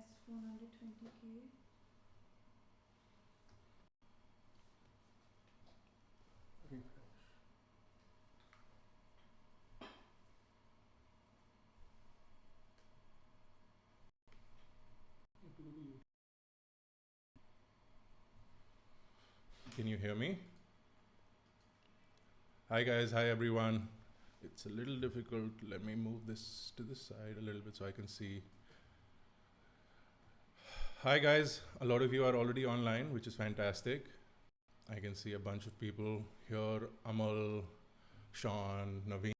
best phone under 20k. Can you hear me? Hi guys, hi everyone. It's a little difficult. Let me move this to the side a little bit so I can see. Hi guys, a lot of you are already online, which is fantastic. I can see a bunch of people here. Amal, Sean, Naveen.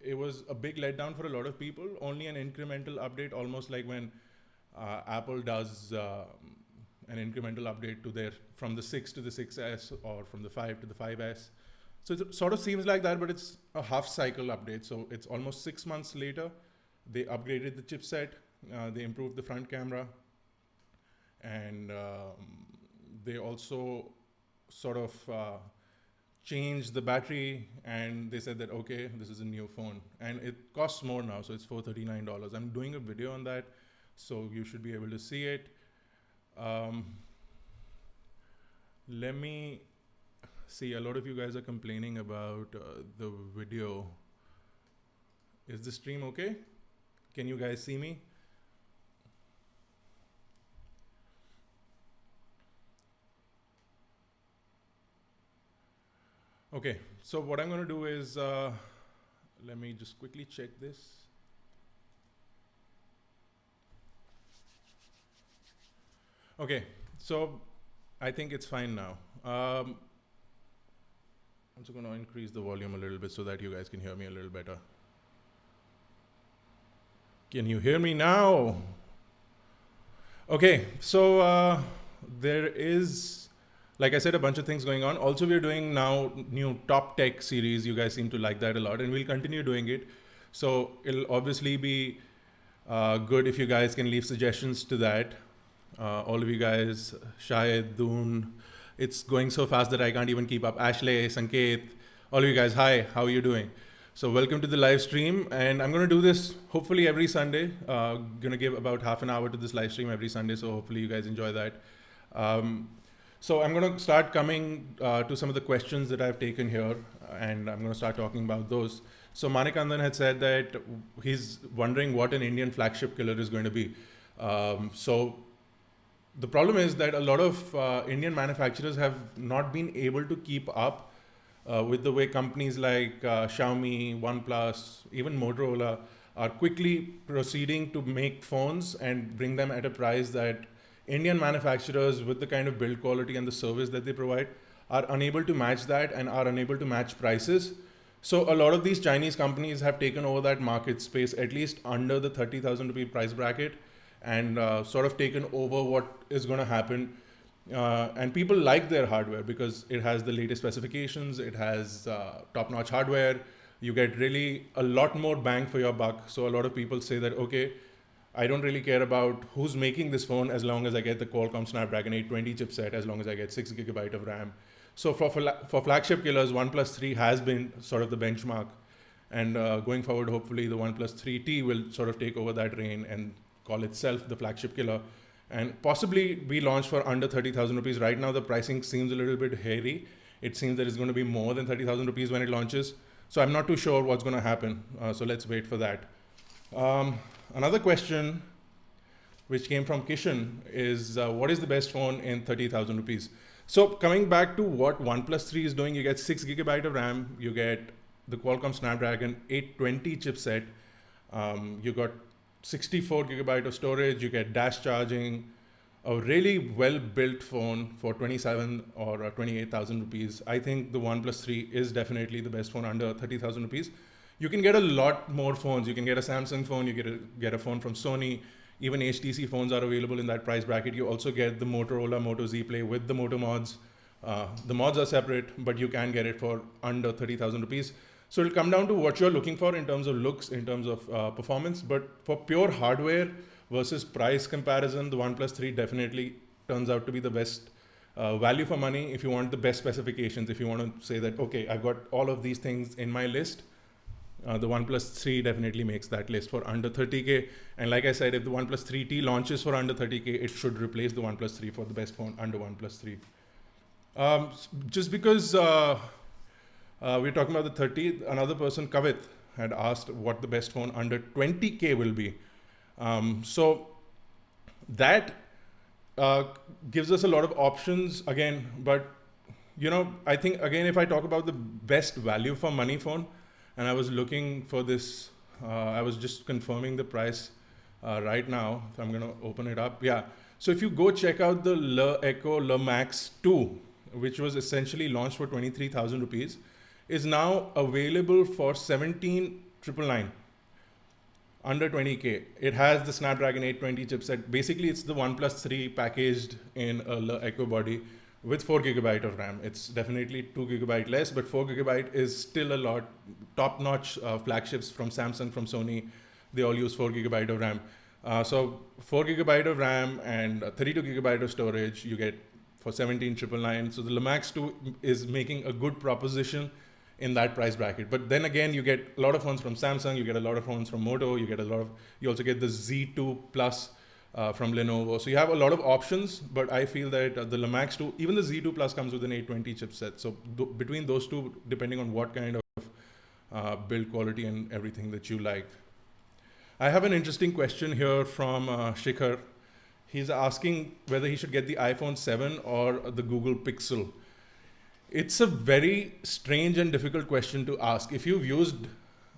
It was a big letdown for a lot of people. Only an incremental update, almost like when Apple does an incremental update to their from the 6 to the 6S or from the 5 to the 5S. So it sort of seems like that, but it's a half cycle update. So it's almost 6 months later. They upgraded the chipset. They improved the front camera, and they also sort of changed the battery, and they said that okay, this is a new phone and it costs more now, so it's $439. I'm doing a video on that, so you should be able to see it. Let me see, a lot of you guys are complaining about the video. Is the stream okay? Can you guys see me? Okay, so what I'm going to do is, let me just quickly check this. Okay, so I think it's fine now. I'm just going to increase the volume a little bit so that you guys can hear me a little better. Can you hear me now? Okay, so there is, like I said, a bunch of things going on. Also, we're doing now new top tech series. You guys seem to like that a lot, and we'll continue doing it. So it'll obviously be good if you guys can leave suggestions to that. All of you guys, Shahid, Doon, it's going so fast that I can't even keep up. Ashley, Sanket, all of you guys, hi, how are you doing? So welcome to the live stream, and I'm going to do this hopefully every Sunday. Going to give about half an hour to this live stream every Sunday, so hopefully you guys enjoy that. So I'm going to start coming to some of the questions that I've taken here, and I'm going to start talking about those. So Manikandan had said that he's wondering what an Indian flagship killer is going to be. So the problem is that a lot of Indian manufacturers have not been able to keep up with the way companies like Xiaomi, OnePlus, even Motorola are quickly proceeding to make phones and bring them at a price that Indian manufacturers, with the kind of build quality and the service that they provide, are unable to match that and are unable to match prices. So a lot of these Chinese companies have taken over that market space, at least under the 30,000 rupee price bracket, and sort of taken over what is going to happen. And people like their hardware because it has the latest specifications, it has top-notch hardware, you get really a lot more bang for your buck. So a lot of people say that, okay, I don't really care about who's making this phone as long as I get the Qualcomm Snapdragon 820 chipset, as long as I get 6GB of RAM. So for flagship killers, OnePlus 3 has been sort of the benchmark. And going forward, hopefully the OnePlus 3T will sort of take over that reign and call itself the flagship killer, and possibly be launched for under 30,000 rupees. Right now, the pricing seems a little bit hairy. It seems that it's going to be more than 30,000 rupees when it launches. So I'm not too sure what's going to happen. So let's wait for that. Another question which came from Kishan is, what is the best phone in 30,000 rupees? So coming back to what OnePlus 3 is doing, you get 6GB of RAM, you get the Qualcomm Snapdragon 820 chipset, you got 64GB of storage, you get dash charging, a really well-built phone for 27 or 28,000 rupees. I think the OnePlus 3 is definitely the best phone under 30,000 rupees. You can get a lot more phones. You can get a Samsung phone, you get a phone from Sony, even HTC phones are available in that price bracket. You also get the Motorola Moto Z Play with the Moto mods. The mods are separate, but you can get it for under 30,000 rupees. So it'll come down to what you're looking for in terms of looks, in terms of performance. But for pure hardware versus price comparison, the OnePlus 3 definitely turns out to be the best value for money if you want the best specifications. If you want to say that, okay, I've got all of these things in my list, The OnePlus 3 definitely makes that list for under 30K. And like I said, if the OnePlus 3T launches for under 30K, it should replace the OnePlus 3 for the best phone under OnePlus 3. Just because we're talking about the 30, another person, Kavit, had asked what the best phone under 20K will be. So that gives us a lot of options again, but I think again, if I talk about the best value for money phone, and I was looking for this, I was just confirming the price right now. So I'm going to open it up. Yeah. So if you go check out the Le Echo Le Max 2, which was essentially launched for 23,000 rupees, is now available for 17,999 under 20K. It has the Snapdragon 820 chipset. Basically, it's the OnePlus 3 packaged in a Le Echo body with 4 GB of RAM. It's definitely 2 GB less, but 4 GB is still a lot. Top-notch flagships from Samsung, from Sony, they all use 4 GB of RAM. So 4 GB of RAM and 32 GB of storage you get for 17,999. So the Le Max 2 is making a good proposition in that price bracket. But then again, you get a lot of phones from Samsung, you get a lot of phones from Moto, you also get the Z2 Plus from Lenovo. So you have a lot of options, but I feel that the Le Max 2, even the Z2 Plus comes with an 820 chipset. So between those two, depending on what kind of build quality and everything that you like. I have an interesting question here from Shikhar. He's asking whether he should get the iPhone 7 or the Google Pixel. It's a very strange and difficult question to ask. If you've used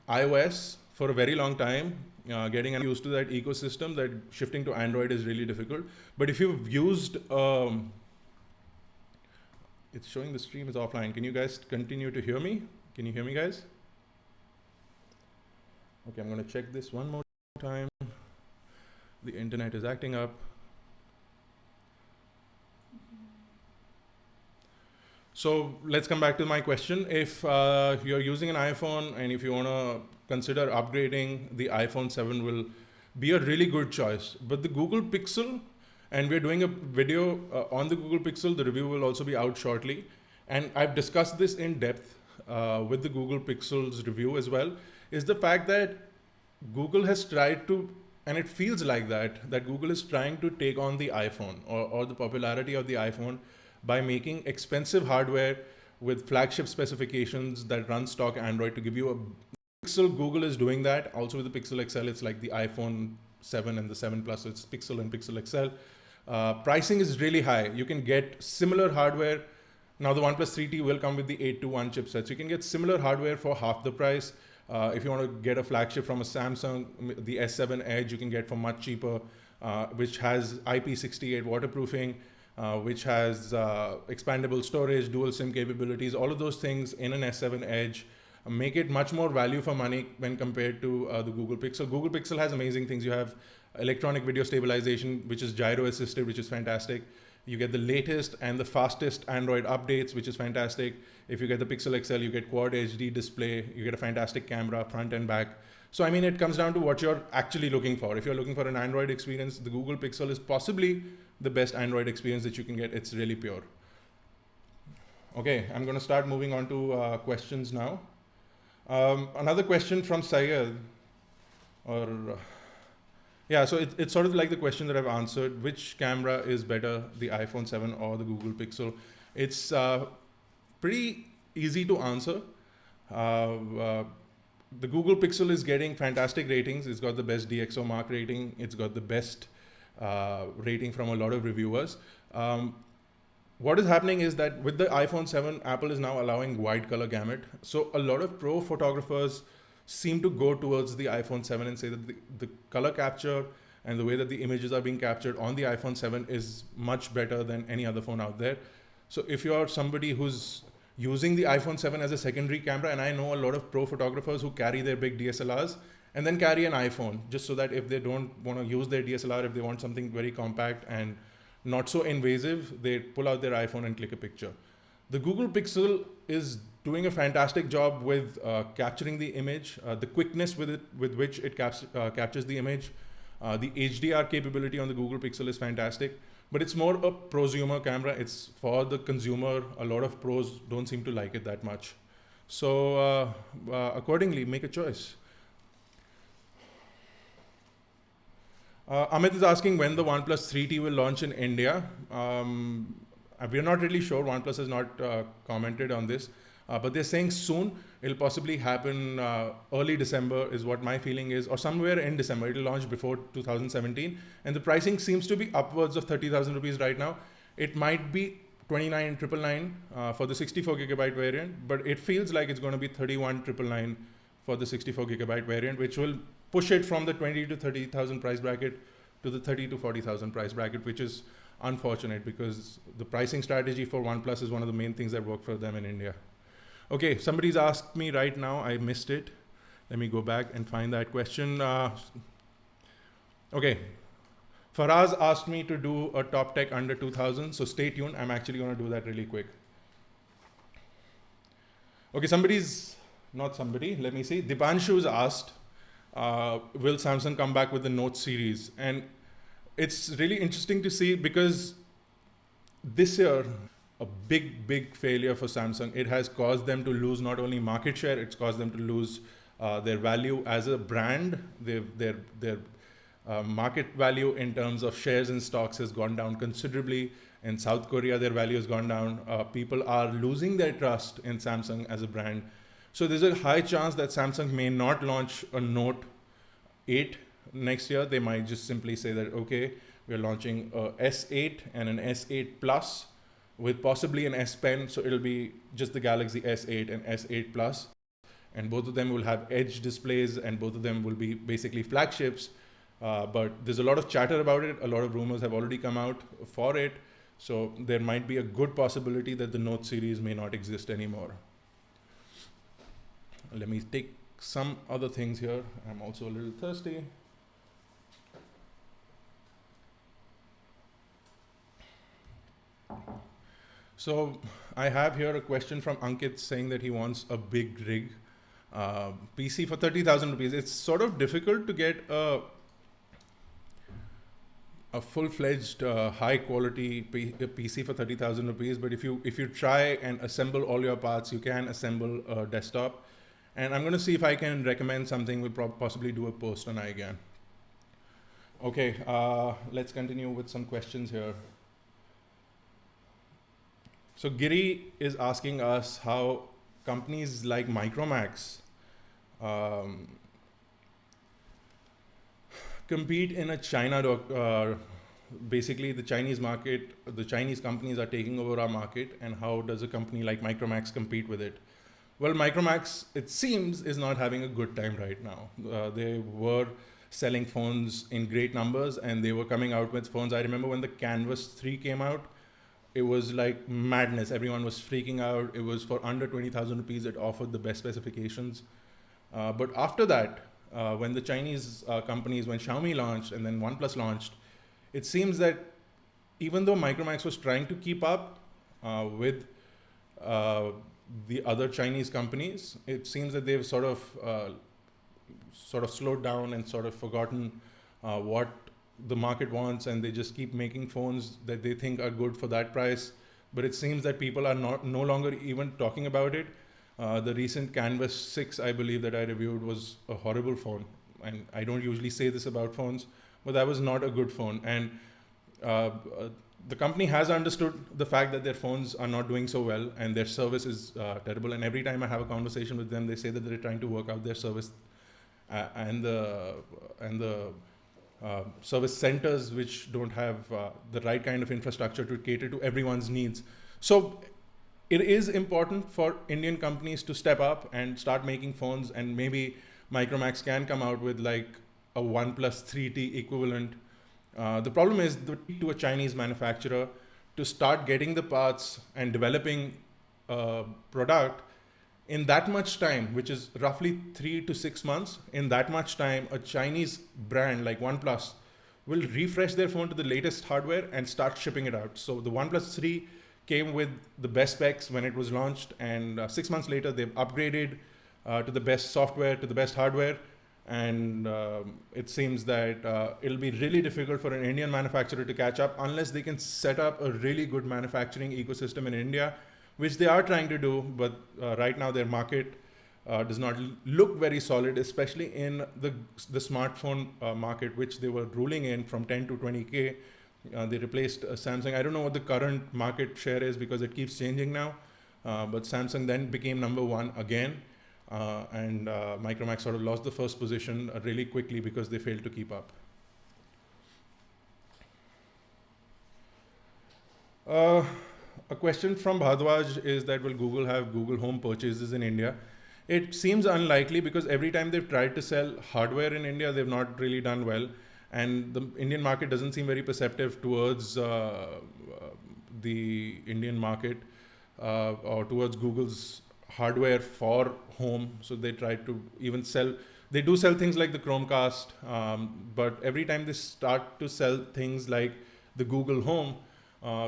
iOS for a very long time, getting used to that ecosystem, that shifting to Android is really difficult. But if you've used, it's showing the stream is offline. Can you guys continue to hear me? Can you hear me, guys? Okay, I'm going to check this one more time. The internet is acting up. So let's come back to my question. If you're using an iPhone and if you want to consider upgrading, the iPhone 7 will be a really good choice. But the Google Pixel, and we're doing a video on the Google Pixel, the review will also be out shortly. And I've discussed this in depth with the Google Pixel's review as well, is the fact that Google has tried to, and it feels like that Google is trying to take on the iPhone or the popularity of the iPhone by making expensive hardware with flagship specifications that run stock Android to give you a Pixel. Google is doing that. Also with the Pixel XL, it's like the iPhone 7 and the 7 Plus, so it's Pixel and Pixel XL. Pricing is really high. You can get similar hardware. Now the OnePlus 3T will come with the 821 chipset. So you can get similar hardware for half the price. If you want to get a flagship from a Samsung, the S7 Edge you can get for much cheaper, which has IP68 waterproofing, which has expandable storage, dual SIM capabilities. All of those things in an S7 Edge make it much more value for money when compared to the Google Pixel. Google Pixel has amazing things. You have electronic video stabilization, which is gyro assisted, which is fantastic. You get the latest and the fastest Android updates, which is fantastic. If you get the Pixel XL, you get Quad HD display, you get a fantastic camera, front and back. So, I mean, it comes down to what you're actually looking for. If you're looking for an Android experience, the Google Pixel is possibly the best Android experience that you can get. It's really pure. Okay, I'm going to start moving on to questions now. Another question from Syed, yeah, so it's sort of like the question that I've answered. Which camera is better, the iPhone 7 or the Google Pixel? It's pretty easy to answer. The Google Pixel is getting fantastic ratings. It's got the best DxO Mark rating. It's got the best rating from a lot of reviewers. What is happening is that with the iPhone 7, Apple is now allowing wide color gamut. So a lot of pro photographers seem to go towards the iPhone 7 and say that the color capture and the way that the images are being captured on the iPhone 7 is much better than any other phone out there. So if you're somebody who's using the iPhone 7 as a secondary camera, and I know a lot of pro photographers who carry their big DSLRs and then carry an iPhone, just so that if they don't want to use their DSLR, if they want something very compact and not so invasive, they pull out their iPhone and click a picture. The Google Pixel is doing a fantastic job with capturing the image, the quickness with which it captures the image. The HDR capability on the Google Pixel is fantastic, but it's more a prosumer camera. It's for the consumer. A lot of pros don't seem to like it that much. So accordingly, make a choice. Amit is asking when the OnePlus 3T will launch in India. We're not really sure. OnePlus has not commented on this, but they're saying soon. It'll possibly happen early December is what my feeling is, or somewhere in December. It'll launch before 2017, and the pricing seems to be upwards of 30,000 rupees right now. It might be 29,999 for the 64 gigabyte variant, but it feels like it's going to be 31,999 for the 64 gigabyte variant, which will push it from the 20 to 30,000 price bracket to the 30 to 40,000 price bracket, which is unfortunate because the pricing strategy for OnePlus is one of the main things that work for them in India. Okay, somebody's asked me right now, I missed it. Let me go back and find that question. Okay, Faraz asked me to do a top tech under 2000, so stay tuned. I'm actually going to do that really quick. Okay, let me see. Dipanshu's asked, will Samsung come back with the Note series? And it's really interesting to see because this year, a big failure for Samsung. It has caused them to lose not only market share, it's caused them to lose their value as a brand. Their market value in terms of shares and stocks has gone down considerably. In South Korea, their value has gone down. People are losing their trust in Samsung as a brand. So there's a high chance that Samsung may not launch a Note 8 next year. They might just simply say that, okay, we're launching a S8 and an S8 Plus with possibly an S Pen. So it'll be just the Galaxy S8 and S8 Plus. And both of them will have edge displays and both of them will be basically flagships. But there's a lot of chatter about it. A lot of rumors have already come out for it. So there might be a good possibility that the Note series may not exist anymore. Let me take some other things here. I'm also a little thirsty. So I have here a question from Ankit saying that he wants a big rig PC for 30,000 rupees. It's sort of difficult to get a full-fledged high quality PC for 30,000 rupees. But if you try and assemble all your parts, you can assemble a desktop. And I'm going to see if I can recommend something. We'll possibly do a post on iGyaan. Okay, let's continue with some questions here. So Giri is asking us how companies like Micromax compete in a China, basically the Chinese market, the Chinese companies are taking over our market, and how does a company like Micromax compete with it? Well, Micromax, it seems, is not having a good time right now. They were selling phones in great numbers and they were coming out with phones. I remember when the Canvas 3 came out, it was like madness. Everyone was freaking out. It was for under 20,000 rupees. It offered the best specifications. But after that, when the Chinese companies, when Xiaomi launched and then OnePlus launched, it seems that even though Micromax was trying to keep up with the other Chinese companies, it seems that they've sort of slowed down and sort of forgotten what the market wants, and they just keep making phones that they think are good for that price. But it seems that people are no longer even talking about it. The recent Canvas 6, I believe, that I reviewed was a horrible phone. And I don't usually say this about phones, but that was not a good phone. And the company has understood the fact that their phones are not doing so well and their service is terrible. And every time I have a conversation with them, they say that they're trying to work out their service and the service centers which don't have the right kind of infrastructure to cater to everyone's needs. So it is important for Indian companies to step up and start making phones, and maybe Micromax can come out with like a OnePlus 3T equivalent. The problem is to a Chinese manufacturer to start getting the parts and developing a product in that much time, which is roughly 3 to 6 months. In that much time, a Chinese brand like OnePlus will refresh their phone to the latest hardware and start shipping it out. So the OnePlus 3 came with the best specs when it was launched, and 6 months later, they've upgraded to the best software, to the best hardware. And it seems that it'll be really difficult for an Indian manufacturer to catch up unless they can set up a really good manufacturing ecosystem in India, which they are trying to do, but right now their market does not look very solid, especially in the smartphone market, which they were ruling in from 10 to 20K. They replaced Samsung. I don't know what the current market share is because it keeps changing now. But Samsung then became number one again. And Micromax sort of lost the first position really quickly because they failed to keep up. A question from Bhadwaj is that will Google have Google Home purchases in India? It seems unlikely because every time they've tried to sell hardware in India, they've not really done well. And the Indian market doesn't seem very perceptive towards the Indian market or towards Google's hardware for home. So they try to even sell, they do sell things like the Chromecast, but every time they start to sell things like the Google Home,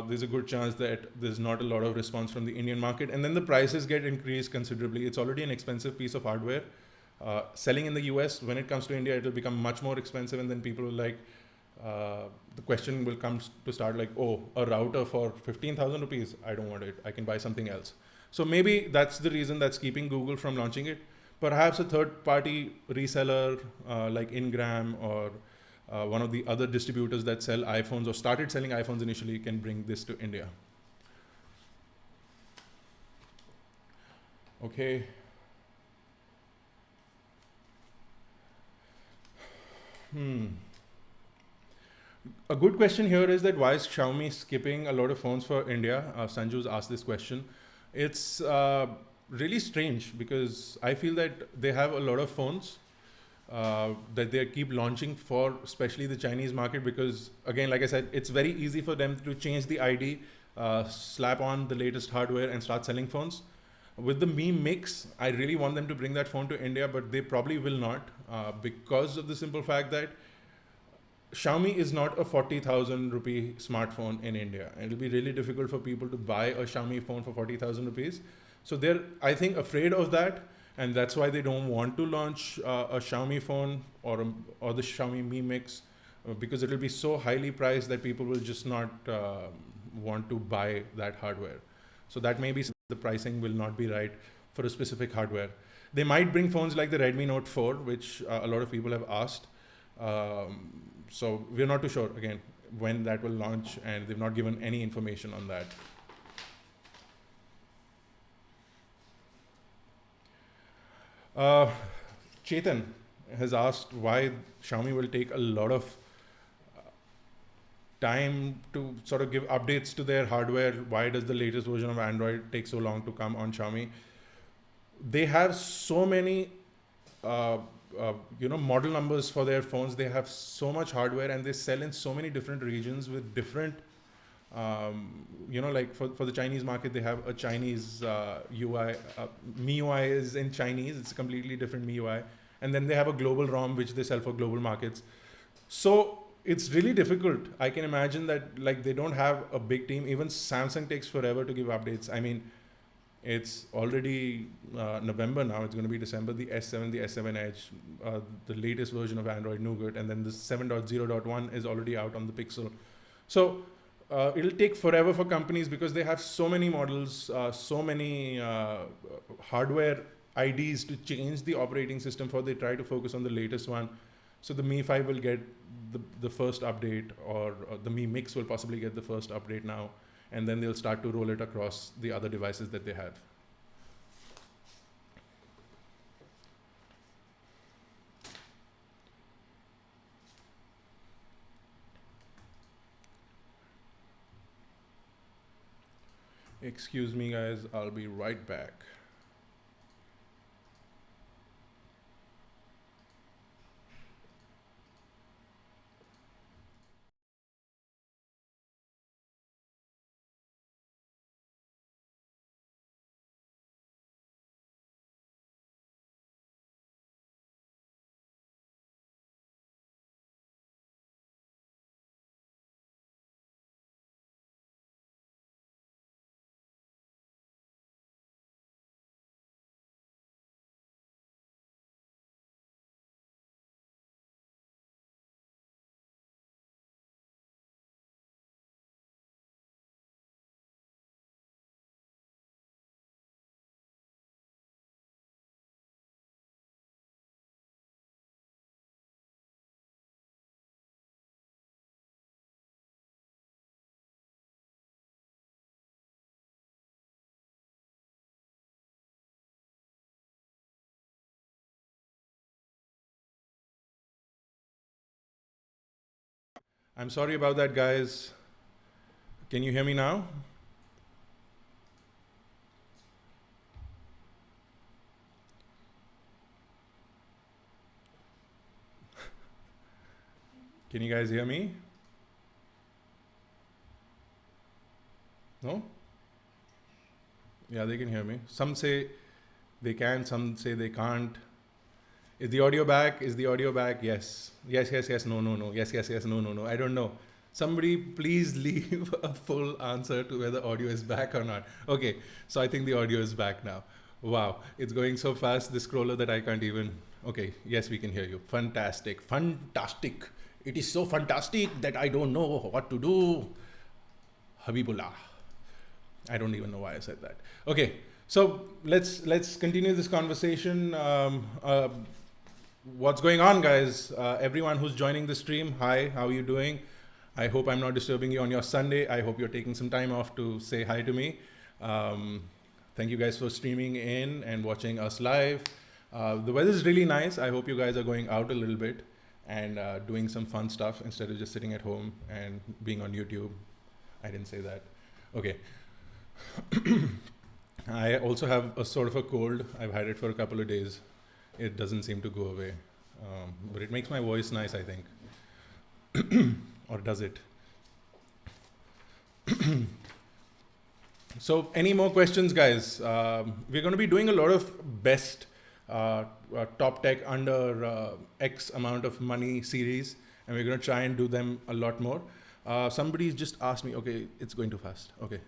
there's a good chance that there's not a lot of response from the Indian market. And then the prices get increased considerably. It's already an expensive piece of hardware. Selling in the US, when it comes to India, it'll become much more expensive. And then people will like, the question will come to start like, oh, a router for 15,000 rupees. I don't want it. I can buy something else. So maybe that's the reason that's keeping Google from launching it. Perhaps a third party reseller like Ingram or one of the other distributors that sell iPhones or started selling iPhones initially can bring this to India. Okay. A good question here is that why is Xiaomi skipping a lot of phones for India? Sanju's asked this question. It's really strange because I feel that they have a lot of phones that they keep launching for especially the Chinese market because again, like I said, it's very easy for them to change the ID, slap on the latest hardware and start selling phones. With the Mi Mix, I really want them to bring that phone to India, but they probably will not because of the simple fact that Xiaomi is not a 40,000 rupee smartphone in India. And it'll be really difficult for people to buy a Xiaomi phone for 40,000 rupees. So they're, I think, afraid of that. And that's why they don't want to launch a Xiaomi phone or the Xiaomi Mi Mix because it'll be so highly priced that people will just not want to buy that hardware. So that may be the pricing will not be right for a specific hardware. They might bring phones like the Redmi Note 4, which a lot of people have asked. So we're not too sure, again, when that will launch, and they've not given any information on that. Chetan has asked why Xiaomi will take a lot of time to sort of give updates to their hardware. Why does the latest version of Android take so long to come on Xiaomi? They have so many model numbers for their phones. They have so much hardware and they sell in so many different regions with different like for the Chinese market, they have a Chinese UI. MIUI is in Chinese. It's a completely different MIUI. And then they have a global ROM, which they sell for global markets. So it's really difficult. I can imagine that like they don't have a big team. Even Samsung takes forever to give updates. I mean, it's already November now. It's going to be December. The S7, the S7 Edge, the latest version of Android Nougat, and then the 7.0.1 is already out on the Pixel. So it'll take forever for companies because they have so many models, so many hardware IDs to change the operating system for they try to focus on the latest one. So the Mi 5 will get the first update, or the Mi Mix will possibly get the first update now. And then they'll start to roll it across the other devices that they have. Excuse me, guys. I'll be right back. I'm sorry about that, guys. Can you hear me now? Can you guys hear me? No? Yeah, they can hear me. Some say they can, some say they can't. Is the audio back? Is the audio back? Yes. Yes, yes, yes, no, no, no. Yes, yes, yes, no, no, no. I don't know. Somebody please leave a full answer to whether audio is back or not. Okay, so I think the audio is back now. Wow, it's going so fast, this scroller, that I can't even. Okay, yes, we can hear you. Fantastic, fantastic. It is so fantastic that I don't know what to do. Habibullah. I don't even know why I said that. Okay, so let's continue this conversation. What's going on, guys? Everyone who's joining the stream, hi, how are you doing? I hope I'm not disturbing you on your Sunday. I hope you're taking some time off to say hi to me. Thank you guys for streaming in and watching us live. The weather is really nice. I hope you guys are going out a little bit and doing some fun stuff instead of just sitting at home and being on YouTube. I didn't say that. Okay. I also have a sort of a cold. I've had it for a couple of days. It doesn't seem to go away. But it makes my voice nice, I think. Or does it? So any more questions, guys? We're going to be doing a lot of best top tech under X amount of money series, and we're going to try and do them a lot more. Somebody's just asked me, okay, it's going too fast. Okay.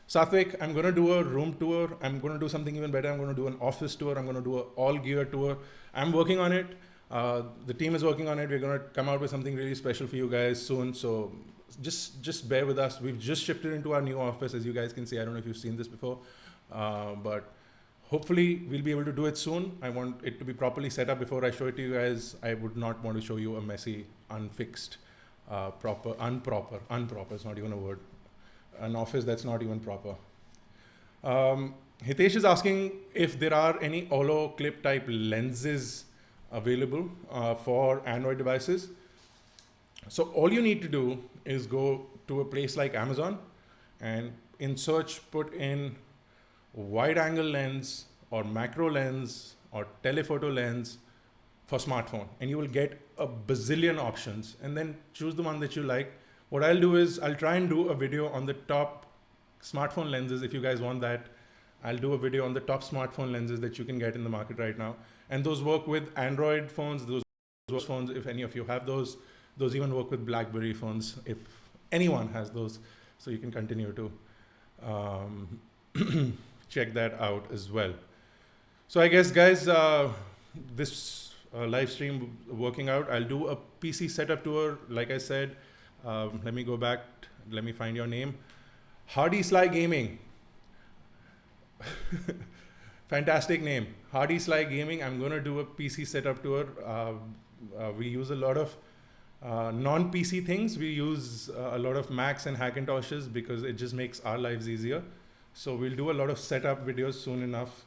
Satvik, I'm going to do a room tour. I'm going to do something even better. I'm going to do an office tour. I'm going to do an all gear tour. I'm working on it. The team is working on it. We're going to come out with something really special for you guys soon. So just bear with us. We've just shifted into our new office, as you guys can see. I don't know if you've seen this before, but hopefully we'll be able to do it soon. I want it to be properly set up before I show it to you guys. I would not want to show you a messy, unfixed, unproper, it's not even a word. An office that's not even proper. Hitesh is asking if there are any Olo clip type lenses available for Android devices. So all you need to do is go to a place like Amazon and in search put in wide angle lens or macro lens or telephoto lens for smartphone, and you will get a bazillion options, and then choose the one that you like. What I'll do is I'll try and do a video on the top smartphone lenses. If you guys want that, I'll do a video on the top smartphone lenses that you can get in the market right now. And those work with Android phones, those phones, if any of you have those even work with BlackBerry phones, if anyone has those. So you can continue to check that out as well. So I guess, guys, this live stream working out, I'll do a PC setup tour, like I said. Let me go back. Let me find your name. Hardy Sly Gaming. Fantastic name. Hardy Sly Gaming. I'm going to do a PC setup tour. We use a lot of non-PC things. We use a lot of Macs and Hackintoshes because it just makes our lives easier. So we'll do a lot of setup videos soon enough,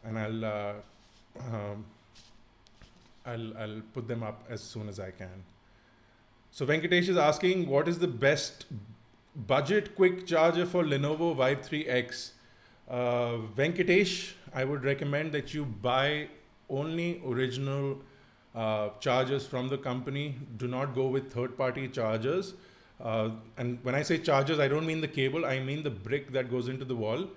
and I'll put them up as soon as I can. So Venkatesh is asking, what is the best budget quick charger for Lenovo Vibe 3X? Venkatesh, I would recommend that you buy only original chargers from the company. Do not go with third-party chargers. And when I say chargers, I don't mean the cable. I mean the brick that goes into the wall.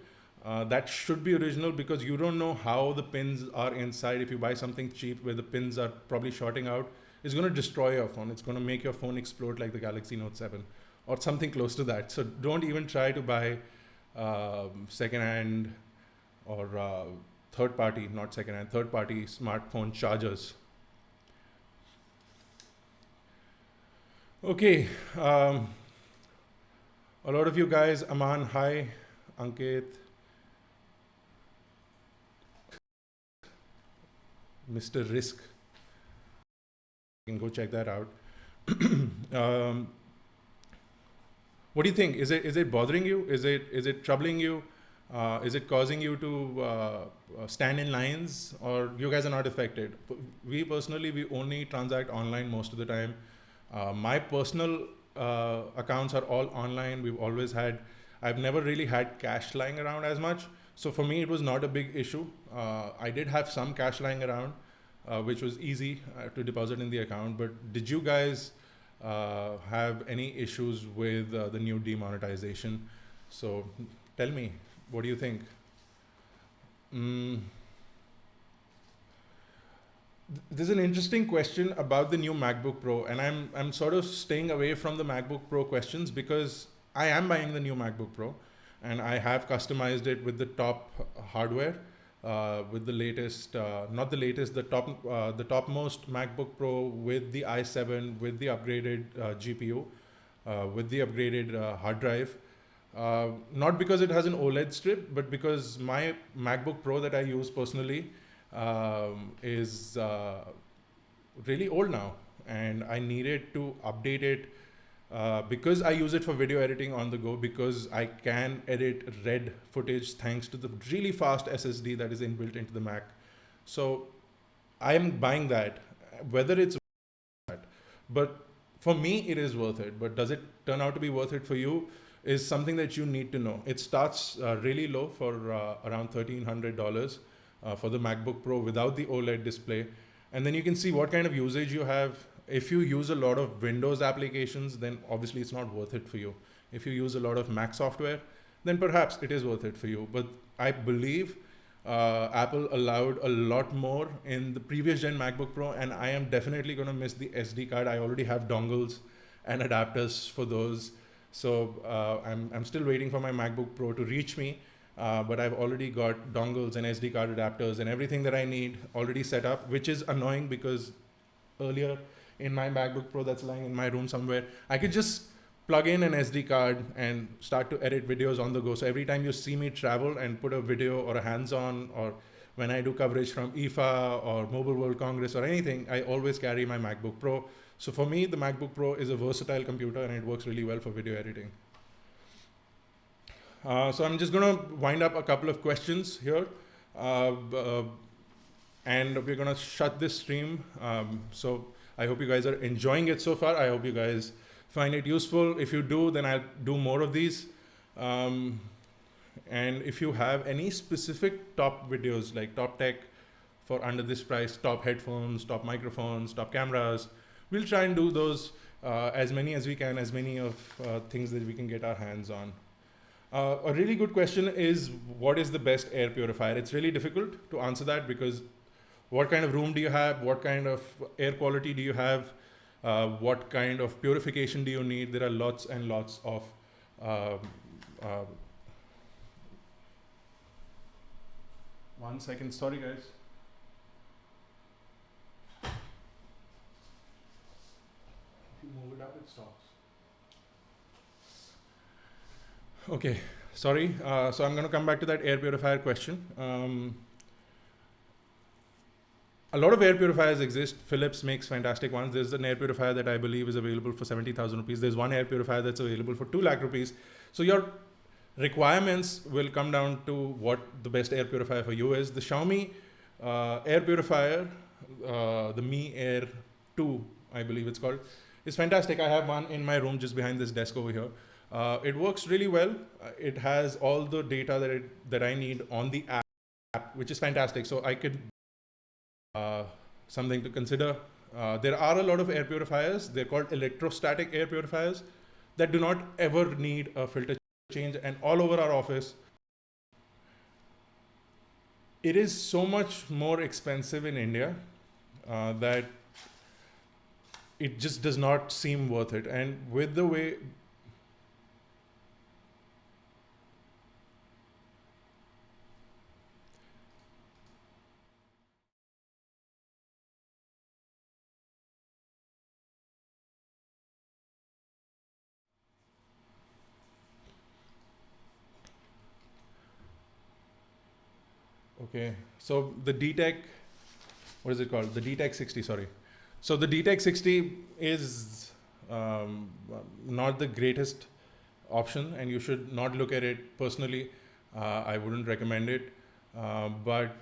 That should be original, because you don't know how the pins are inside. If you buy something cheap where the pins are probably shorting out, it's going to destroy your phone. It's going to make your phone explode like the Galaxy Note 7 or something close to that. So don't even try to buy second-hand or third-party, not second-hand, third-party smartphone chargers. Okay. A lot of you guys, Aman, hi, Ankit, Mr. Risk. You can go check that out. What do you think? Is it bothering you? Is it troubling you? Is it causing you to stand in lines, or you guys are not affected? We personally, we only transact online most of the time. My personal accounts are all online. I've never really had cash lying around as much. So for me, it was not a big issue. I did have some cash lying around, which was easy to deposit in the account. But did you guys have any issues with the new demonetization? So tell me, what do you think? Mm, There's an interesting question about the new MacBook Pro, and I'm sort of staying away from the MacBook Pro questions because I am buying the new MacBook Pro, and I have customized it with the top hardware, with the latest, not the latest, the topmost MacBook Pro with the i7, with the upgraded GPU, with the upgraded hard drive. Not because it has an OLED strip, but because my MacBook Pro that I use personally is really old now, and I needed to update it because I use it for video editing on the go, because I can edit RAW footage thanks to the really fast SSD that is inbuilt into the Mac. So I am buying that, whether it's that, but for me it is worth it. But does it turn out to be worth it for you? Is something that you need to know. It starts really low for around $1,300 for the MacBook Pro without the OLED display. And then you can see what kind of usage you have. If you use a lot of Windows applications, then obviously it's not worth it for you. If you use a lot of Mac software, then perhaps it is worth it for you. But I believe Apple allowed a lot more in the previous gen MacBook Pro, and I am definitely going to miss the SD card. I already have dongles and adapters for those. So I'm still waiting for my MacBook Pro to reach me. But I've already got dongles and SD card adapters and everything that I need already set up, which is annoying because earlier in my MacBook Pro that's lying in my room somewhere, I could just plug in an SD card and start to edit videos on the go. So every time you see me travel and put a video or a hands-on, or when I do coverage from IFA or Mobile World Congress or anything, I always carry my MacBook Pro. So for me, the MacBook Pro is a versatile computer and it works really well for video editing. So I'm just going to wind up a couple of questions here, and we're going to shut this stream. So I hope you guys are enjoying it so far. I hope you guys find it useful. If you do, then I'll do more of these. And if you have any specific top videos, like top tech for under this price, top headphones, top microphones, top cameras, we'll try and do those as many as we can, as many of things that we can get our hands on. A really good question is, what is the best air purifier? It's really difficult to answer that because what kind of room do you have? What kind of air quality do you have? What kind of purification do you need? There are lots and lots of one second, sorry guys. If you move it up, it stops. Okay, sorry. So I'm going to come back to that air purifier question. A lot of air purifiers exist. Philips makes fantastic ones. There's an air purifier that I believe is available for 70,000 rupees. There's one air purifier that's available for 2 lakh rupees. So your requirements will come down to what the best air purifier for you is. The Xiaomi air purifier, the Mi Air 2, I believe it's called, is fantastic. I have one in my room just behind this desk over here. It works really well. It has all the data that I need on the app, which is fantastic. So I could something to consider. There are a lot of air purifiers. They're called electrostatic air purifiers that do not ever need a filter change. And all over our office, it is so much more expensive in India that it just does not seem worth it. And with the way okay, so the DTEC, what is it called? The DTEC 60, sorry. So the DTEC 60 is not the greatest option, and you should not look at it personally. I wouldn't recommend it, but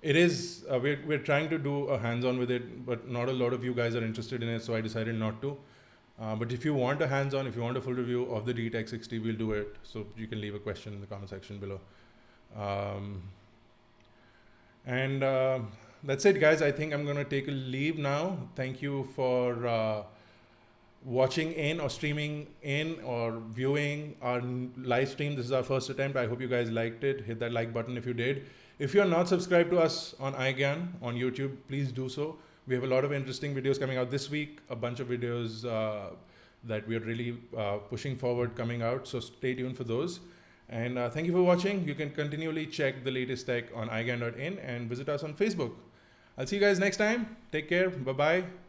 it is, we're trying to do a hands-on with it, but not a lot of you guys are interested in it, so I decided not to. But if you want a hands-on, if you want a full review of the DTEK 60, we'll do it. So you can leave a question in the comment section below. And that's it, guys. I think I'm going to take a leave now. Thank you for watching in or streaming in or viewing our live stream. This is our first attempt. I hope you guys liked it. Hit that like button if you did. If you're not subscribed to us on iGyaan on YouTube, please do so. We have a lot of interesting videos coming out this week, a bunch of videos that we are really pushing forward coming out. So stay tuned for those. And thank you for watching. You can continually check the latest tech on iGyaan.in and visit us on Facebook. I'll see you guys next time. Take care. Bye-bye.